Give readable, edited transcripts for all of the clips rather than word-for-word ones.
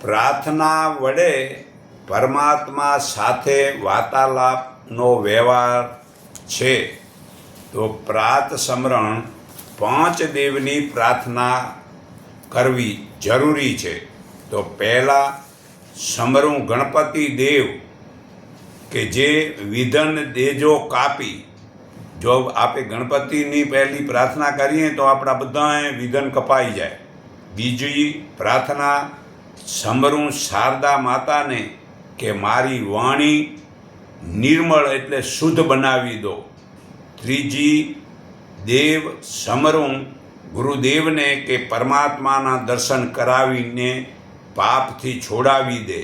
પ્રાર્થના વડે પરમાત્મા સાથે વાર્તાલાપનો વ્યવહાર છે. તો પ્રાત સમરણ 5 દેવની પ્રાર્થના કરવી જરૂરી છે. તો પહેલાં સમરું ગણપતિ દેવ કે જે વિધન દેજો કાપી. જો આપણે ગણપતિની પહેલી પ્રાર્થના કરીએ તો આપણા બધાએ વિધન કપાઈ જાય. બીજી પ્રાર્થના સમરું શારદા માતાને કે મારી વાણી નિર્મળ એટલે શુદ્ધ બનાવી દો. ત્રીજી દેવ સમરું ગુરુદેવને કે પરમાત્માના દર્શન કરાવીને પાપથી છોડાવી દે.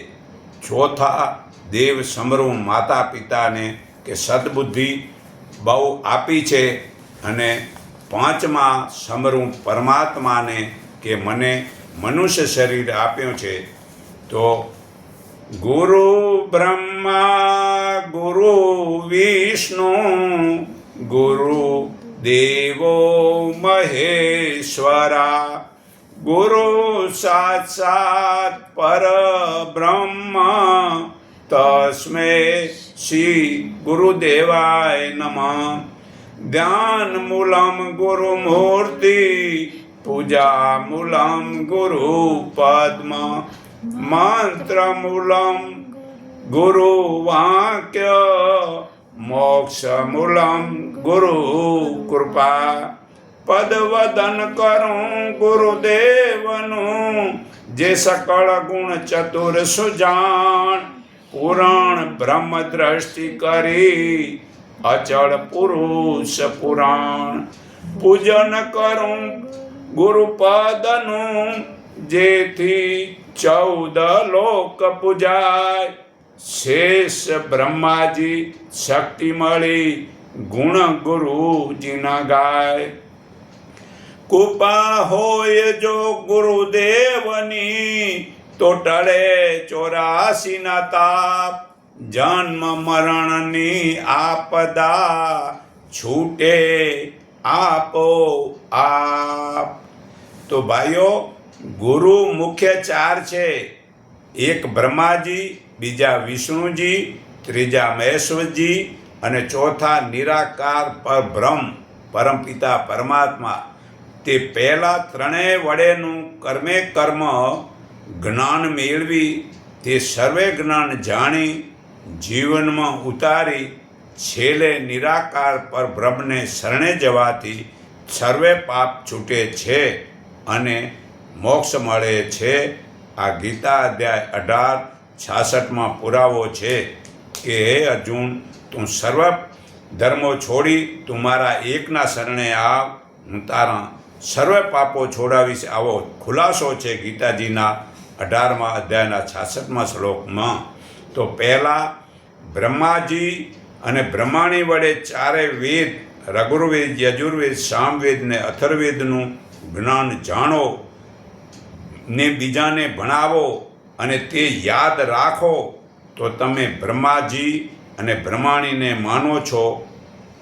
ચોથા દેવ સમરું માતા પિતાને કે સદબુદ્ધિ બહુ આપી છે. અને પાંચમા સમરું પરમાત્માને કે મને મનુષ્ય શરીર આપ્યું છે. તો ગુરુ બ્રહ્મા ગુરુ વિષ્ણુ ગુરુ દેવો મહેશ્વરા ગુરુ સાક્ષાત પરબ્રહ્મ તસ્મૈ શ્રી ગુરુદેવાય નમઃ. ધ્યાન મૂલમ ગુરુ મૂર્તિ પૂજા મૂલમ ગુરુ પદ્મ મંત્ર મૂલમ ગુરુ વાક્ય મોક્ષ મૂલમ ગુરુ કૃપા. પદવદન કરું ગુરુદેવનું જે સકળ ગુણ ચતુર સુજાણ. પુરાણ બ્રહ્મ દ્રષ્ટિ કરી અચળ પુરુષ પુરાણ. પૂજન કરું ગુરુપદનું જેથી 14 લોક પૂજાય. શેષ બ્રહ્માજી શક્તિ મળી ગુણ ગુરુજીના ગાય. કૃપા હોય જો ગુરુદેવની તો ટળે 84 ના તાપ. જન્મ મરણની આપદા છૂટે આપો આપ. તો ભાઈઓ ગુરુ મુખ્ય 4 છે. એક બ્રહ્માજી, બીજા વિષ્ણુજી, ત્રીજા મહેશ્વરજી અને ચોથા નિરાકાર પરબ્રહ્મ પરમપિતા પરમાત્મા. તે પહેલાં ત્રણેય વડેનું કર્મે કર્મ જ્ઞાન મેળવી તે સર્વે જ્ઞાન જાણી જીવનમાં ઉતારી છેલ્લે નિરાકાર પરબ્રહ્મને શરણે જવાથી સર્વે પાપ છૂટે છે અને મોક્ષ મળે છે. આ ગીતા અધ્યાય 18-66 પુરાવો છે કે હે અર્જુન, તું સર્વ ધર્મો છોડી તું મારા એકના શરણે આવ, હું તારા સર્વે પાપો છોડાવીશ. આવો ખુલાસો છે ગીતાજીના 18મા અધ્યાયના 66મા શ્લોકમાં. તો પહેલાં બ્રહ્માજી અને બ્રહ્માણી વડે 4 વેદ રઘુર્વેદ, યજુર્વેદ, સામવેદ ને અથર્વેદનું જ્ઞાન જાણો ને બીજાને ભણાવો અને તે યાદ રાખો તો તમે બ્રહ્માજી અને બ્રહ્માણીને માનો છો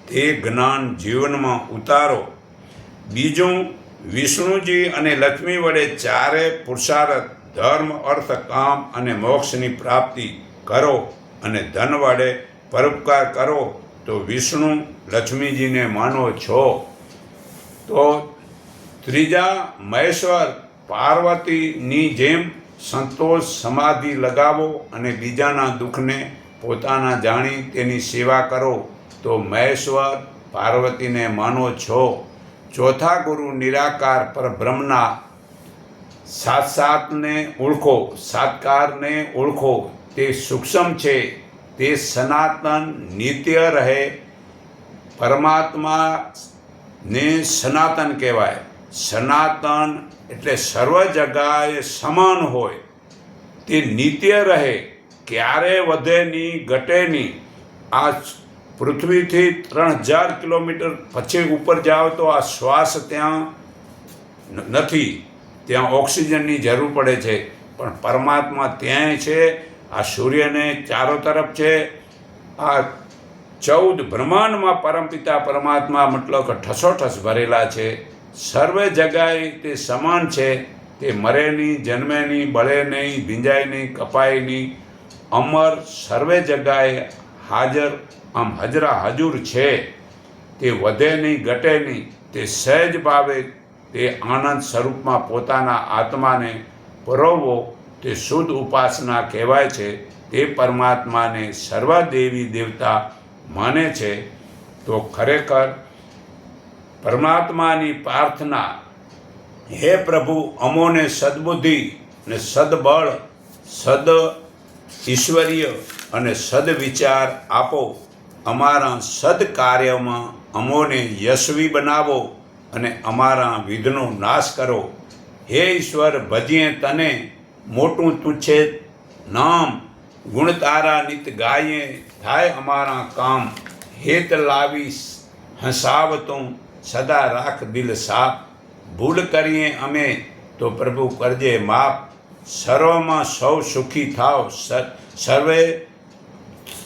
તે જ્ઞાન જીવનમાં ઉતારો. બીજું વિષ્ણુજી અને લક્ષ્મી વડે 4 પુરુષાર્થ ધર્મ અર્થ કામ અને મોક્ષની પ્રાપ્તિ કરો અને ધન વડે પરોપકાર કરો તો વિષ્ણુ લક્ષ્મીજીને માનો છો. તો ત્રીજા મહેશ્વર પાર્વતીની જેમ સંતોષ સમાધિ લગાવો અને બીજાના દુઃખને પોતાના જાણી તેની સેવા કરો તો મહેશ્વર પાર્વતીને માનો છો. ચોથા ગુરુ નિરાકાર પરબ્રહ્મના સાતને ઓળખો, સાતકારને ઓળખો. તે સૂક્ષ્મ છે, તે સનાતન નિત્ય રહે. પરમાત્માને સનાતન કહેવાય. સનાતન એટલે સર્વ જગાએ સમાન હોય. તે નિત્ય રહે, ક્યારે વધે નહીં ઘટે નહીં. આ પૃથ્વીથી 3000 કિલોમીટર પછી ઉપર જાઓ તો આ શ્વાસ ત્યાં નથી, ત્યાં ઓક્સિજનની જરૂર પડે છે. પણ પરમાત્મા ત્યાંય છે. આ સૂર્યને ચારો તરફ છે. આ 14 બ્રહ્માંડમાં પરમપિતા પરમાત્મા મતલબ કે ઠસોઠસ ભરેલા છે. સર્વે જગાએ તે સમાન છે તે મરે નહીં, જન્મે નહીં, બળે નહીં, ભીંજાય નહીં, કપાય નહીં, અમર સર્વે જગાએ હાજર, આમ હજરા હજુર છે. તે વધે નહીં, ઘટે નહીં, તે સહેજ ભાવે તે આનંદ સ્વરૂપમાં પોતાના આત્માને પરોવવો તે શુદ્ધ ઉપાસના કહેવાય છે. તે પરમાત્માને સર્વ દેવી દેવતા માને છે. તો ખરેખર પરમાત્માની પ્રાર્થના, હે પ્રભુ, અમોને સદબુદ્ધિ ને સદબળ, સદ ઈશ્વરીય અને સદવિચાર આપો. અમારા સદકાર્યમાં અમોને યશવી બનાવો અને અમારા વિઘ્નો નાશ કરો. હે ઈશ્વર, ભજીએ તને, મોટું તુચ્છે નામ, ગુણ તારા નિત ગાઈએ, થાય અમારા કામ. હેત લાવી હસાવતું, સદા રાખ દિલ સાફ. ભૂલ કરીએ અમે તો પ્રભુ કરજે માફ. સર્વમાં સૌ સુખી થાવ, સર્વે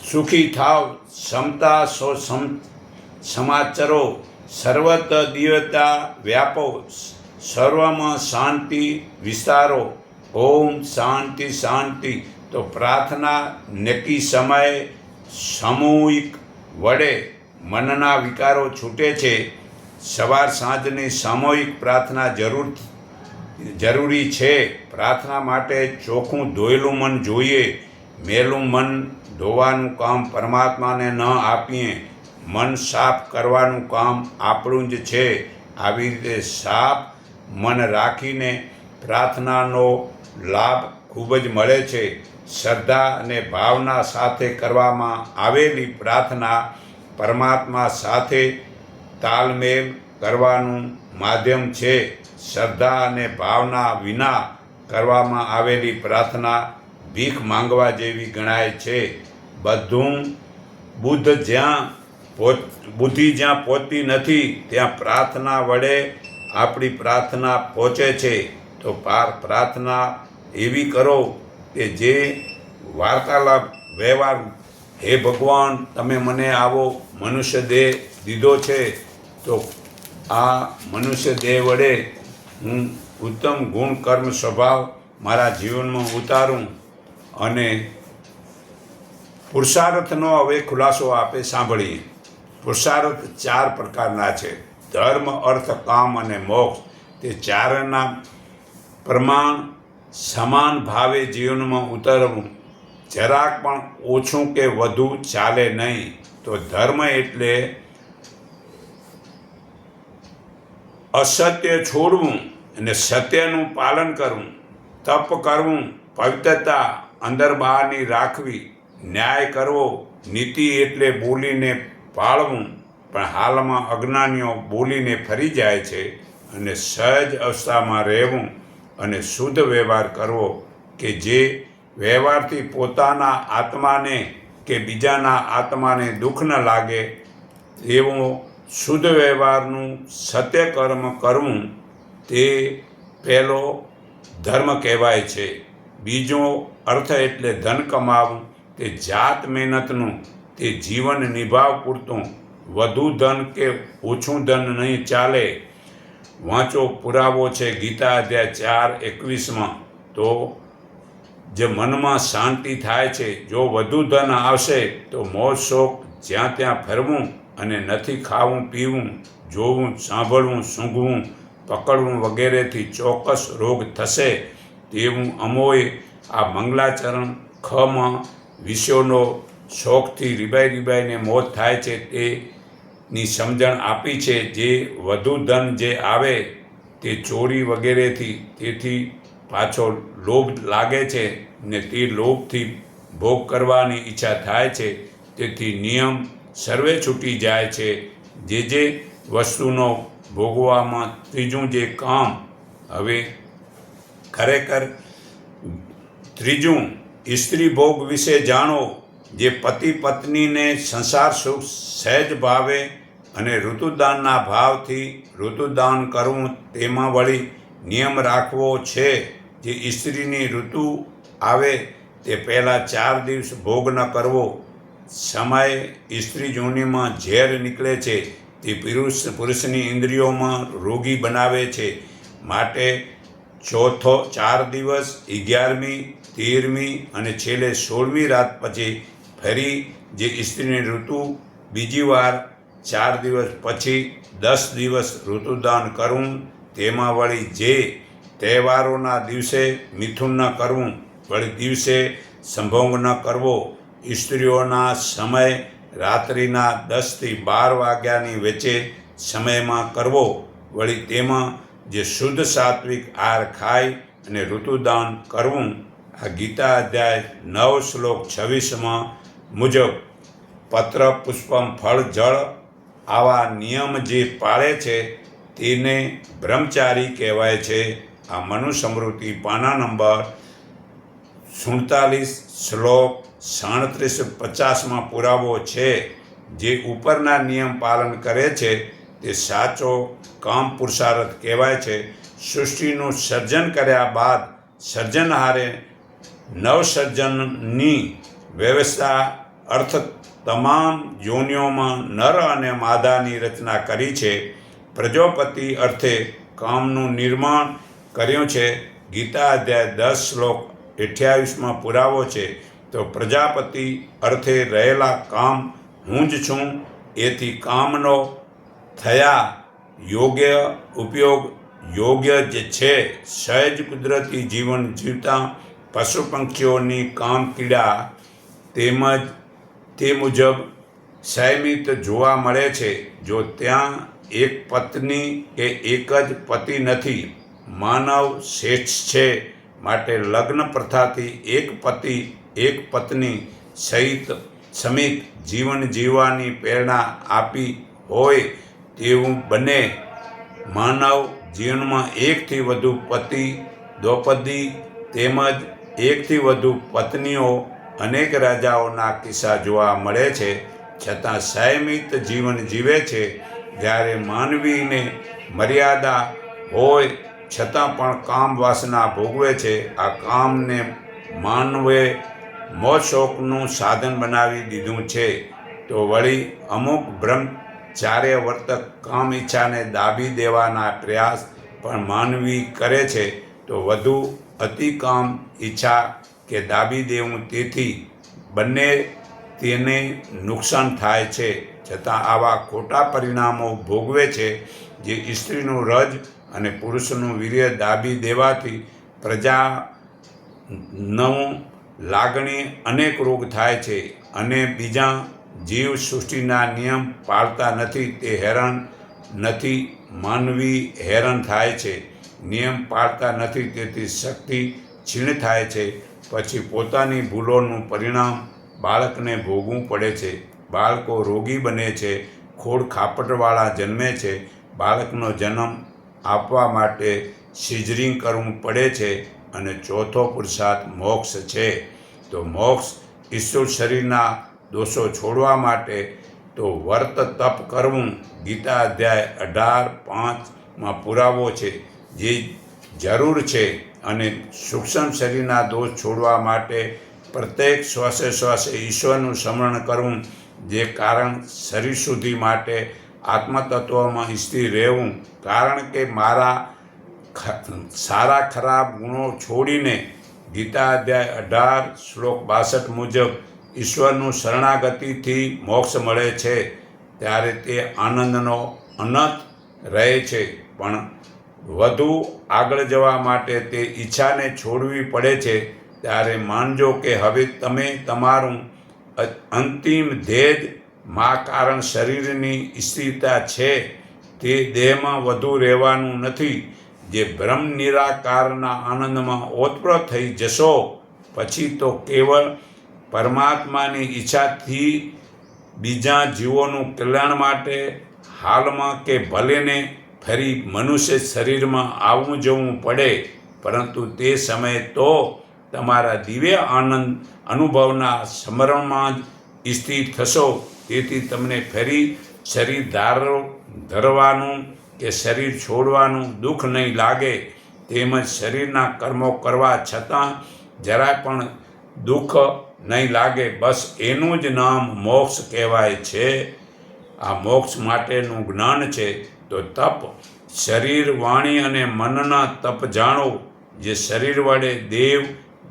સુખી થાવ. સમતા સો સમાચરો, સર્વત દિવ્યતા વ્યાપો. સર્વમાં શાંતિ વિસ્તારો. ઓમ શાંતિ શાંતિ. તો પ્રાર્થના નક્કી સમયે સામૂહિક વડે મનના વિકારો છૂટે છે. સવાર સાંજની સામૂહિક પ્રાર્થના જરૂરી છે. પ્રાર્થના માટે ચોખ્ખું ધોયેલું મન જોઈએ. મેલું મન ધોવાનું કામ પરમાત્માને ન આપીએ. મન સાફ કરવાનું કામ આપણું જ છે. આવી રીતે સાફ મન રાખીને પ્રાર્થનાનો લાભ ખૂબ જ મળે છે. શ્રદ્ધા અને ભાવના સાથે કરવામાં આવેલી પ્રાર્થના પરમાત્મા સાથે તાલમેલ કરવાનું માધ્યમ છે. શ્રદ્ધા અને ભાવના વિના કરવામાં આવેલી પ્રાર્થના ભીખ માંગવા જેવી ગણાય છે. બુદ્ધિ જ્યાં પહોંચતી નથી ત્યાં પ્રાર્થના વડે આપણી પ્રાર્થના પહોંચે છે. તો પ્રાર્થના એવી કરો કે જે વાર્તાલાપ વ્યવહાર, હે ભગવાન, તમે મને આવો મનુષ્ય દેહ દીધો છે, તો આ મનુષ્ય દેહ વડે હું ઉત્તમ ગુણ કર્મ સ્વભાવ મારા જીવનમાં ઉતારું. અને પુરુષાર્થનો હવે ખુલાસો આપે સાંભળીએ. પુરુષાર્થ 4 પ્રકારના છે: ધર્મ, અર્થ, કામ અને મોક્ષ. તે ચારના પ્રમાણ સમાન ભાવે જીવનમાં ઉતરવું. જરાક પણ ઓછું કે વધુ ચાલે નહીં. તો ધર્મ એટલે અસત્ય છોડવું અને સત્યનું પાલન કરવું. તપ કરવું, પવિત્રતા અંદર બહારની રાખવી, ન્યાય કરવો. નીતિ એટલે બોલીને પાળવું, પણ હાલમાં અજ્ઞાનીઓ બોલીને ફરી જાય છે. અને સહજ અવસ્થામાં રહેવું અને શુદ્ધ વ્યવહાર કરવો, કે જે વ્યવહારથી પોતાના આત્માને કે બીજાના આત્માને દુઃખ ન લાગે એવો શુદ્ધ વ્યવહારનું સત્ય કર્મ કરવું. તે પહેલો ધર્મ કહેવાય છે. બીજો અર્થ એટલે ધન કમાવું. તે જાત મહેનતનું, તે જીવન નિભાવ પૂરતું. વધુ ધન કે ઓછું ધન નહીં ચાલે. વાંચો, પુરાવો છે ગીતા અધ્યાય 4:21. તો જે મનમાં શાંતિ થાય છે. જો વધુ ધન આવશે તો મોજ શોખ, જ્યાં ત્યાં ફરવું અને નથી ખાવું પીવું, જોવું સાંભળવું, સૂંઘવું, પકડવું વગેરેથી ચોક્કસ રોગ થશે. તેવું અમોએ આ મંગલાચરણ ખમાં વિષયોનો શોખથી રીબાઈને મોત થાય છે તેની સમજણ આપી છે. જે વધુ ધન જે આવે તે ચોરી વગેરેથી, તેથી પાછો લોભ લાગે છે ને તે લોભથી ભોગ કરવાની ઈચ્છા થાય છે. તેથી નિયમ સર્વે છૂટી જાય છે. જે વસ્તુનો ભોગવામાં ત્રીજું જે કામ. હવે ખરેખર ત્રીજું, સ્ત્રી ભોગ વિશે જાણો. જે પતિ પત્નીને સંસાર સુખ સહેજ ભાવે અને ઋતુદાનના ભાવથી ઋતુદાન કરવું, તેમાં વળી નિયમ રાખવો છે. જે સ્ત્રીની ઋતુ આવે તે પહેલાં 4 દિવસ ભોગ ન કરવો. સમયે સ્ત્રી યોનિમાં ઝેર નીકળે છે. તે પુરુષની ઇન્દ્રિયોમાં રોગી બનાવે છે. માટે ચોથો 4 દિવસ, 11મી, 13મી અને છેલ્લે 16મી રાત પછી ફરી જે સ્ત્રીની ઋતુ બીજી વાર 4 દિવસ પછી 10 દિવસ ઋતુદાન કરવું. તેમાં વળી જે તહેવારોના દિવસે મિથુન ન કરવું, વળી દિવસે સંભોગ ન કરવો, સ્ત્રીઓના સમય રાત્રિના 10 થી 12 વાગ્યાની વચ્ચે સમયમાં કરવો, વળી તેમાં જે શુદ્ધ સાત્વિક આહાર ખાઈ અને ઋતુદાન કરવું. આ ગીતા અધ્યાય 9 શ્લોક 26માં મુજબ પત્ર પુષ્પમ ફળ જળ આવા નિયમ જે પાળે છે તેને બ્રહ્મચારી કહેવાય છે. આ મનુસ્મૃતિ પાના નંબર 47 શ્લોક 37-50માં પુરાવો છે. જે ઉપરના નિયમ પાલન કરે છે તે સાચો કામ પુરુષાર્થ કહેવાય છે. સૃષ્ટિનું સર્જન કર્યા બાદ સર્જનહારે નવસર્જનની વ્યવસ્થા અર્થ તમામ યોનિઓમાં નર અને માદાની રચના કરી છે. પ્રજાપતિ અર્થે કામનું નિર્માણ કર્યું છે. ગીતા અધ્યાય 10 શ્લોક 28માં પુરાવો છે. તો પ્રજાપતિ અર્થે રહેલા કામ હું જ છું. એથી કામનો થયા યોગ્ય ઉપયોગ યોગ્ય જ છે. સહેજ કુદરતી જીવન જીવતા પશુ પંખીઓની કામ કીડા તેમજ તે મુજબ સંયમિત જોવા મળે છે. જો ત્યાં એક પત્ની કે એક જ પતિ નથી, માનવ શ્રેષ્ઠ છે. માટે લગ્ન પ્રથાથી એક પતિ એક પત્ની સમિત જીવન જીવવાની પ્રેરણા આપી હોય તેવું બને. માનવ જીવનમાં એકથી વધુ પતિ દ્રૌપદી તેમજ એકથી વધુ પત્નીઓ અનેક રાજાઓના કિસ્સા જોવા મળે છે. છતાં સંયમિત જીવન જીવે છે. જ્યારે માનવીને મર્યાદા હોય છતાં પણ કામ વાસના ભોગવે છે. આ કામને માનવે મોજ શોખનું સાધન બનાવી દીધું છે. તો વળી અમુક બ્રહ્મચાર્ય વર્તક કામ ઈચ્છાને દાબી દેવાના પ્રયાસ પણ માનવી કરે છે. તો વધુ અતિ કામ ઈચ્છા કે દાબી દેવું, તેથી બંને તેને નુકસાન થાય છે. છતાં આવા ખોટા પરિણામો ભોગવે છે. જે સ્ત્રીનું રજ અને પુરુષનું વીર્ય દાબી દેવાથી પ્રજાનું લાગણી અનેક રોગ થાય છે અને બીજા જીવ સૃષ્ટિના નિયમ પાળતા નથી તે હેરાન નથી. માનવી હેરાન થાય છે. નિયમ પાળતા નથી તેથી શક્તિ ક્ષીણ થાય છે. પછી પોતાની ભૂલોનું પરિણામ બાળકને ભોગવવું પડે છે. બાળકો રોગી બને છે. ખોડ ખાપટવાળા જન્મે છે. બાળકનો જન્મ આપવા માટે સિઝરિંગ કરવું પડે છે. અને ચોથો પુરુષાર્થ મોક્ષ છે. તો મોક્ષ ઈશ્વર શરીરના દોષો છોડવા માટે તો વર્ત તપ કરવું. ગીતા અધ્યાય 18:5માં પુરાવો છે. જે જરૂર છે. અને સૂક્ષ્મ શરીરના દોષ છોડવા માટે પ્રત્યેક શ્વાસે શ્વાસે ઈશ્વરનું સ્મરણ કરવું. જે કારણ શરીર શુદ્ધિ માટે આત્મતત્વમાં સ્થિર રહેવું. કારણ કે મારા સારા ખરાબ ગુણો છોડીને ગીતા અધ્યાય 18 શ્લોક 62 મુજબ ઈશ્વરનું શરણાગતિથી મોક્ષ મળે છે. ત્યારે તે આનંદનો અનંત રહે છે. પણ વધુ આગળ જવા માટે તે ઈચ્છાને છોડવી પડે છે. ત્યારે માનજો કે હવે તમે તમારું અંતિમ ધ્યેય માં કારણ શરીરની સ્થિરતા છે તે દેહમાં વધુ રહેવાનું નથી. જે બ્રહ્મ નિરાકારના આનંદમાં ઓતપ્રોત થઈ જશો પછી તો કેવળ પરમાત્માની ઈચ્છાથી બીજા જીવોનું કલ્યાણ માટે હાલમાં કે ભલેને ફરી મનુષ્ય શરીરમાં આવવું જવું પડે, પરંતુ તે સમયે તો તમારા દિવ્ય આનંદ અનુભવના સ્મરણમાં જ સ્થિર થશો. તેથી તમને ફરી શરીર ધરવાનું કે શરીર છોડવાનું દુઃખ નહીં લાગે. તેમજ શરીરના કર્મો કરવા છતાં જરાય પણ દુઃખ નહીં લાગે. બસ એનું જ નામ મોક્ષ કહેવાય છે. આ મોક્ષ માટેનું જ્ઞાન છે. તો તપ શરીર વાણી અને મનના તપ જાણો. જે શરીર વડે દેવ,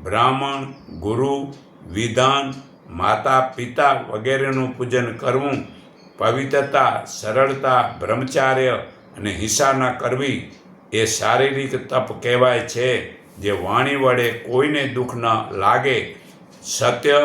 બ્રાહ્મણ, ગુરુ, વિધાન, માતા પિતા વગેરેનું પૂજન કરવું, પવિત્રતા, સરળતા, બ્રહ્મચાર્ય અને હિંસા ન કરવી એ શારીરિક તપ કહેવાય છે. જે વાણી વડે કોઈને દુઃખ ન લાગે, સત્ય,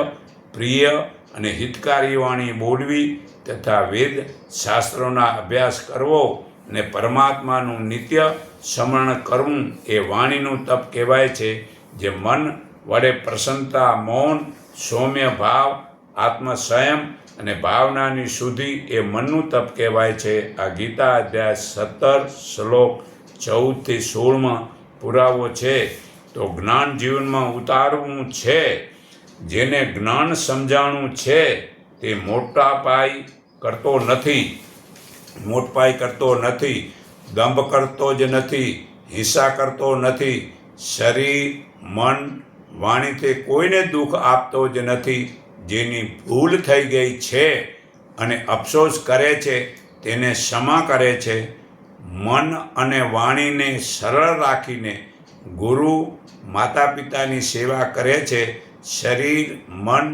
પ્રિય અને હિતકારી વાણી બોલવી તથા વેદ શાસ્ત્રોના અભ્યાસ કરવો અને પરમાત્માનું નિત્ય સ્મરણ કરવું એ વાણીનું તપ કહેવાય છે. જે મન વડે પ્રસન્નતા, મૌન, સૌમ્ય ભાવ, આત્મસંયમ અને ભાવનાની શુદ્ધિ એ મનનું તપ કહેવાય છે. આ ગીતા અધ્યાય 17 શ્લોક 14-16 પુરાવો છે. તો જ્ઞાન જીવનમાં ઉતારવું છે. જેને જ્ઞાન સમજાણું છે તે મોટાપાઈ કરતો નથી, દંભ કરતો જ નથી, હિંસા કરતો નથી, શરીર, મન, વાણીથી કોઈને દુઃખ આપતો જ નથી. જેની ભૂલ થઈ ગઈ છે અને અફસોસ કરે છે તેને ક્ષમા કરે છે. મન અને વાણીને સરળ રાખીને ગુરુ, માતા પિતાની સેવા કરે છે. શરીર, મન,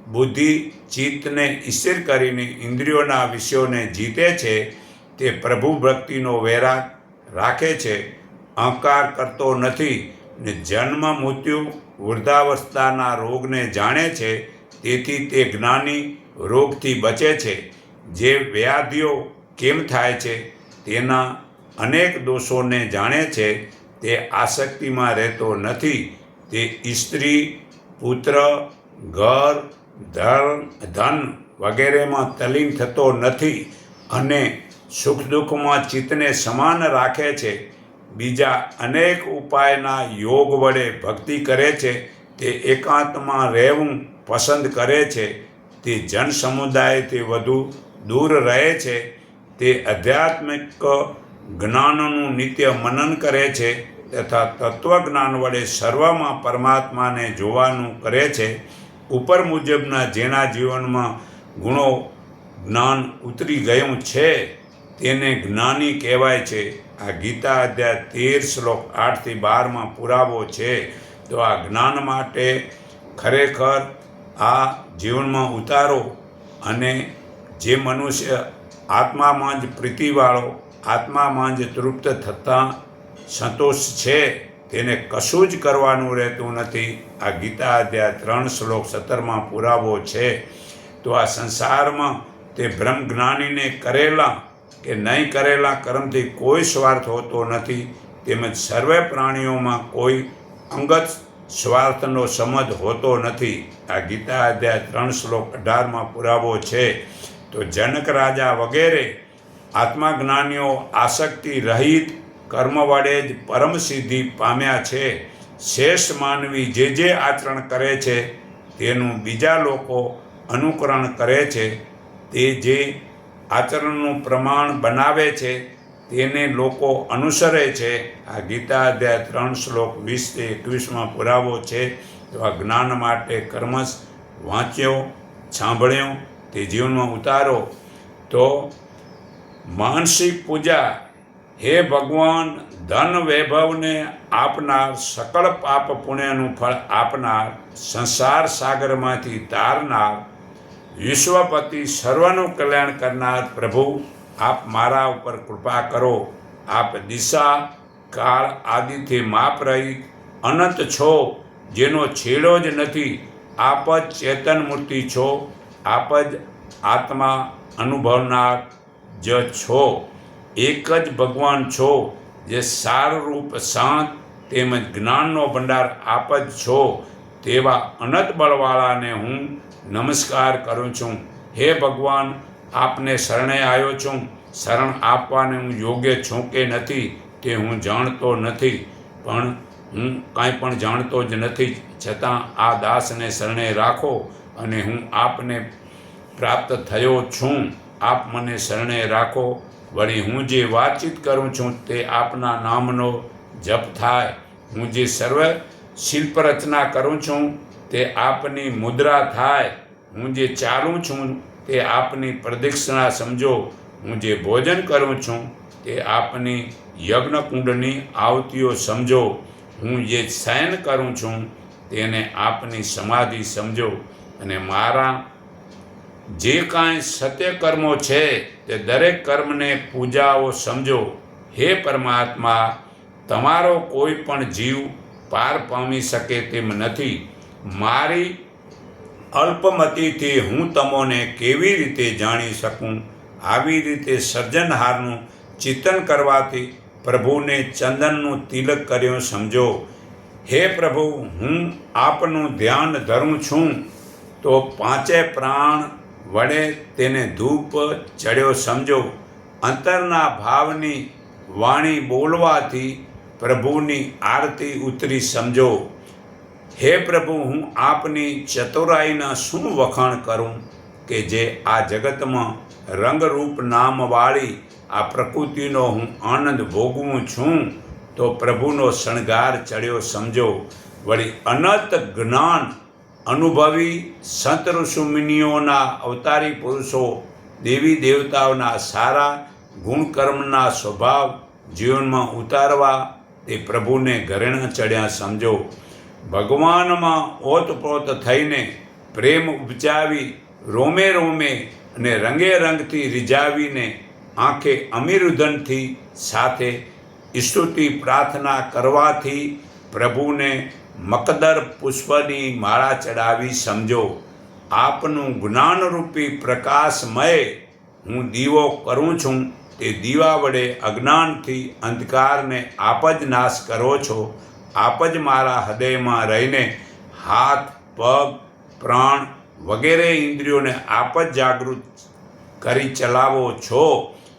બુદ્ધિ, ચિત્તને સ્થિર કરીને ઇન્દ્રિયોના વિષયોને જીતે છે. તે પ્રભુ ભક્તિનો વૈરાગ રાખે છે, અહંકાર કરતો નથી ને જન્મ, મૃત્યુ, વૃદ્ધાવસ્થાના રોગને જાણે છે. તેથી તે જ્ઞાની રોગથી બચે છે. જે વ્યાધિઓ કેમ થાય છે તેના અનેક દોષોને જાણે છે. તે આસક્તિમાં રહેતો નથી. તે સ્ત્રી, પુત્ર, ઘર, ધન વગેરેમાં તલ્લીન થતો નથી અને સુખ દુઃખમાં ચિત્તને સમાન રાખે છે. બીજા અનેક ઉપાયના યોગ વડે ભક્તિ કરે છે. તે એકાંતમાં રહેવું પસંદ કરે છે. તે જન સમુદાયથી વધુ દૂર રહે છે. તે આધ્યાત્મિક જ્ઞાનનું નિત્ય મનન કરે છે તથા તત્વજ્ઞાન વડે સર્વમાં પરમાત્માને જોવાનું કરે છે. ઉપર મુજબના જેના જીવનમાં ગુણો જ્ઞાન ઉતરી ગયું છે તેને જ્ઞાની કહેવાય છે. આ ગીતા અધ્યાય 13 શ્લોક 8-12 પુરાવો છે. તો આ જ્ઞાન માટે ખરેખર આ જીવનમાં ઉતારો અને જે મનુષ્ય આત્મામાં જ પ્રીતિવાળો, આત્મામાં જ તૃપ્ત થતાં સંતોષ છે તેને કશું જ કરવાનું રહેતું નથી. આ ગીતા અધ્યાય 3 શ્લોક 17 પુરાવો છે. તો આ સંસારમાં તે બ્રહ્મ જ્ઞાનીને કરેલા કે નહીં કરેલા કર્મથી કોઈ સ્વાર્થ હોતો નથી. તેમજ સર્વે પ્રાણીઓમાં કોઈ અંગત સ્વાર્થનો સંબંધ હોતો નથી. આ ગીતા અધ્યાય 3 શ્લોક 18 પુરાવો છે. તો જનક રાજા વગેરે આત્મજ્ઞાનીઓ આસક્તિ રહિત કર્મ વડે જ પરમ સિદ્ધિ પામ્યા છે. શ્રેષ્ઠ માનવી જે આચરણ કરે છે તેનું બીજા લોકો અનુકરણ કરે છે. તે જે આચરણનું પ્રમાણ બનાવે છે તેને લોકો અનુસરે છે. આ ગીતા અધ્યાય 3 શ્લોક 20-21 પુરાવો છે. તો આ જ્ઞાન માટે કર્મશ વાંચ્યો, સાંભળ્યો તે જીવનમાં ઉતારો. તો માનસિક પૂજા. હે ભગવાન, ધન વૈભવને આપનાર, સકળ પાપ પુણ્યનું ફળ આપનાર, સંસાર સાગરમાંથી તારનાર, વિશ્વપતિ, સર્વનું કલ્યાણ કરનાર પ્રભુ, આપ મારા ઉપર કૃપા કરો. આપ દિશા, કાળ આદિથી માપ રહિત અનંત છો, જેનો છેડો જ નથી. આપ જ ચેતન મૂર્તિ છો. આપ જ આત્મા અનુભવનાર જ છો. એક જ ભગવાન છો, જે સારરૂપ, શાંત તેમજ જ્ઞાનનો ભંડાર આપ જ છો. તેવા અનંત બળવાળાને હું નમસ્કાર કરું છું. હે ભગવાન, આપને શરણે આવ્યો છું. શરણ આપવાને હું યોગ્ય છું કે નથી તે હું જાણતો નથી, પણ હું કાંઈ પણ જાણતો જ નથી. છતાં આ દાસને શરણે રાખો અને હું આપને પ્રાપ્ત થયો છું. આપ મને શરણે રાખો. વળી હું જે વાતચીત કરું છું તે આપના નામનો જપ થાય. હું જે સર્વ શિલ્પ રચના કરું છું તે આપની મુદ્રા થાય. હું જે ચાલું છું તે આપની પ્રદક્ષિણા સમજો. હું જે ભોજન કરું છું તે આપની યજ્ઞકુંડની આવતીઓ સમજો. હું જે શયન કરું છું તેને આપની સમાધિ સમજો અને મારા જે કાંઈ સત્ય કર્મો છે તે દરેક કર્મને પૂજાઓ સમજો. હે પરમાત્મા, તમારો કોઈ પણ જીવ પાર પામી શકે તેમ નથી. મારી અલ્પમતિથી હું તમોને કેવી રીતે જાણી શકું? આવી રીતે સર્જનહારનું ચિંતન કરવાથી પ્રભુને ચંદનનું તિલક કર્યો સમજો. હે પ્રભુ, હું આપનું ધ્યાન ધરું છું તો પાંચે પ્રાણ વડે તેને ધૂપ ચડ્યો સમજો. અંતરના ભાવની વાણી બોલવાથી પ્રભુની આરતી ઉતરી સમજો. હે પ્રભુ, હું આપની ચતુરાઈના શું વખાણ કરું કે જે આ જગતમાં રંગરૂપ નામવાળી આ પ્રકૃતિનો હું આનંદ ભોગવું છું તો પ્રભુનો શણગાર ચડ્યો સમજો. વળી અનંત જ્ઞાન અનુભવી સંત ઋષિમુનિઓના અવતારી પુરુષો દેવી દેવતાઓના સારા ગુણકર્મના સ્વભાવ જીવનમાં ઉતારવા તે પ્રભુને ઘરેણા ચડ્યા સમજો. ભગવાનમાં ઓતપ્રોત થઈને પ્રેમ ઉપજાવી રોમે રોમે અને રંગે રંગથી રીઝાવીને આંખે અમીરુદનથી સાથે સ્તુતિ પ્રાર્થના કરવાથી પ્રભુને મકદર પુષ્પની માળા ચડાવી સમજો. આપનું જ્ઞાનરૂપી પ્રકાશમય હું દીવો કરું છું તે દીવા વડે અજ્ઞાનથી અંધકારને આપ જ નાશ કરો છો. આપ જ મારા હૃદયમાં રહીને હાથ, પગ, પ્રાણ વગેરે ઇન્દ્રિયોને આપ જ જાગૃત કરી ચલાવો છો.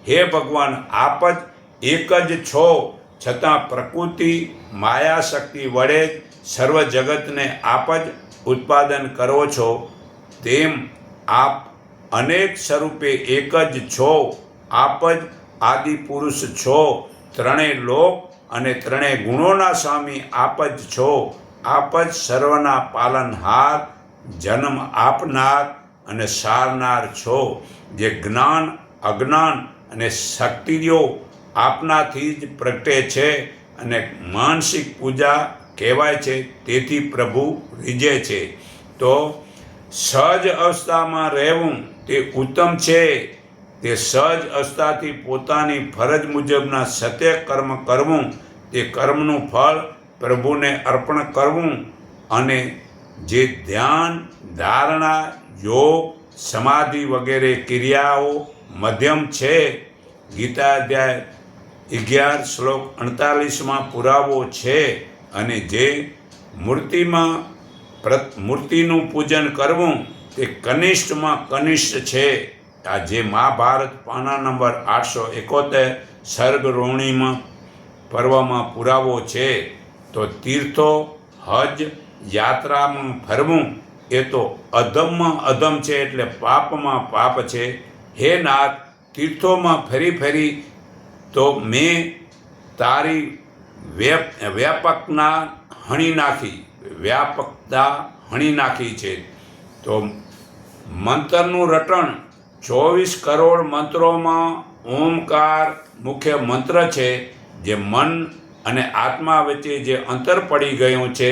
હે ભગવાન, આપ જ એક જ છો, છતાં પ્રકૃતિ માયા શક્તિ વડે સર્વ જગતને આપ જ ઉત્પાદન કરો છો. તેમ આપ અનેક સ્વરૂપે એક જ છો. આપ જ આદિ પુરુષ છો. ત્રણેય લોક અને ત્રણેય ગુણોના સ્વામી આપ જ છો. આપ જ સર્વના પાલનહાર, જન્મ આપનાર અને સારનાર છો. જે જ્ઞાન, અજ્ઞાન અને શક્તિઓ આપનાથી જ પ્રગટે છે અને માનસિક પૂજા કહેવાય છે, તેથી પ્રભુ રીઝે છે. તો સહજ અવસ્થામાં રહેવું તે ઉત્તમ છે. તે સહજ અવસ્થાથી પોતાની ફરજ મુજબના સત્ય કર્મ કરવું, તે કર્મનું ફળ પ્રભુને અર્પણ કરવું અને જે ધ્યાન, ધારણા, યોગ, સમાધિ વગેરે ક્રિયાઓ મધ્યમ છે. ગીતા અધ્યાય 11 શ્લોક 48માં પુરાવો છે. અને જે મૂર્તિનું પૂજન કરવું તે કનિષ્ઠમાં કનિષ્ઠ છે. આ જે મહાભારત પાના નંબર 871 સર્ગ રોહિણીમાં પર્વમાં પુરાવો છે. તો તીર્થો, હજ, યાત્રામાં ફરવું એ તો અધમમાં અધમ છે, એટલે પાપમાં પાપ છે. હે નાથ, તીર્થોમાં ફરી ફરી તો મેં તારી વ્યાપકતા હણી નાખી છે. તો મંત્રનું રટણ 24 કરોડ મંત્રોમાં ઓમકાર મુખ્ય મંત્ર છે. જે મન અને આત્મા વચ્ચે જે અંતર પડી ગયું છે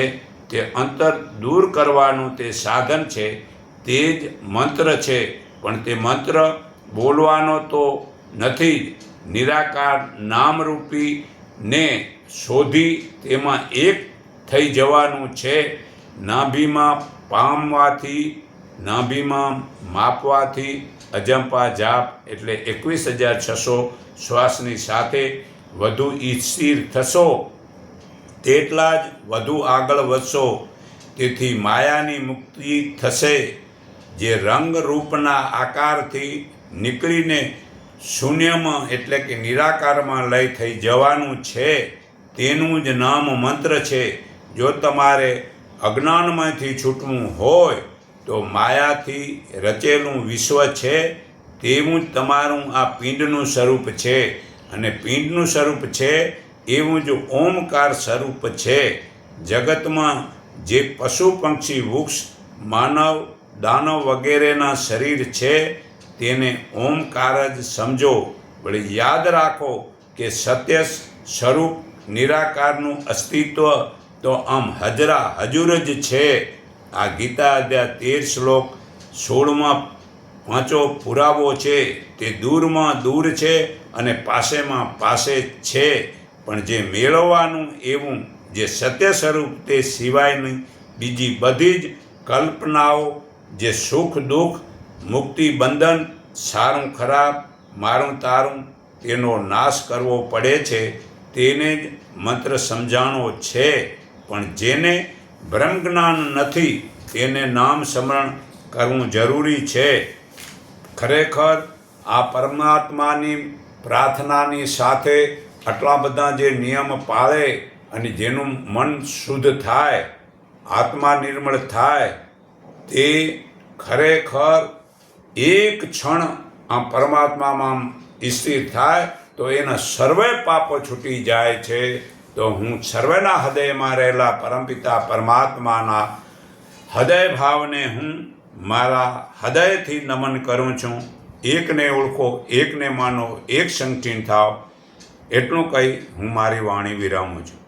તે અંતર દૂર કરવાનું તે સાધન છે. તે જ મંત્ર છે. પણ તે મંત્ર બોલવાનો તો નથી જ. નિરાકાર નામરૂપી ને શોધી તેમાં એક થઈ જવાનું છે. નાભીમાં માપવાથી અજંપા જાપ એટલે 21,600 શ્વાસની સાથે વધુ સ્થિર થશો, તેટલા જ વધુ આગળ વધશો. તેથી માયાની મુક્તિ થશે. જે રંગ રૂપના આકારથી નીકળીને શૂન્યમાં એટલે કે નિરાકારમાં લય થઈ જવાનું છે, તેનું જ નામ મંત્ર છે. જો તમારે અજ્ઞાનમાંથી છૂટવું હોય તો માયાથી રચેલું વિશ્વ છે તેવું જ તમારું આ પિંડનું સ્વરૂપ છે. અને પિંડનું સ્વરૂપ છે એવું જ ઓમકાર સ્વરૂપ છે. જગતમાં જે પશુ, પક્ષી, વૃક્ષ, માનવ, દાનવ વગેરેના શરીર છે તેને ઓમકાર જ સમજો. વળી યાદ રાખો કે સત્ય સ્વરૂપ નિરાકારનું અસ્તિત્વ તો આમ હજરા હજુર જ છે. આ ગીતા અધ્યાય 13 શ્લોક 16માં પાંચો પુરાવો છે. તે દૂરમાં દૂર છે અને પાસેમાં પાસે છે, પણ જે મેળવવાનું એવું જે સત્ય સ્વરૂપ તે સિવાયની બીજી બધી જ કલ્પનાઓ, જે સુખ દુઃખ, મુક્તિ બંધન, સારું ખરાબ, મારું તારું, તેનો નાશ કરવો પડે છે, તેને જ મંત્ર સમજાણો છે. પણ જેને બ્રહ્મજ્ઞાન નથી તેને નામ સ્મરણ કરવું જરૂરી છે. ખરેખર આ પરમાત્માની પ્રાર્થનાની સાથે આટલા બધા જે નિયમ પાળે અને જેનું મન શુદ્ધ થાય, આત્મા નિર્મળ થાય, તે ખરેખર એક ક્ષણ આ પરમાત્મામાં સ્થિર થાય તો એના સર્વે પાપો છૂટી જાય છે. તો હું સર્વેના હૃદયમાં રહેલા પરમપિતા પરમાત્માના હૃદય ભાવને હું મારા હૃદયથી નમન કરું છું. એકને ઓળખો, એકને માનો, એક સંકીર્ણ થાવ. એટલું કહી હું મારી વાણી વિરામું છું.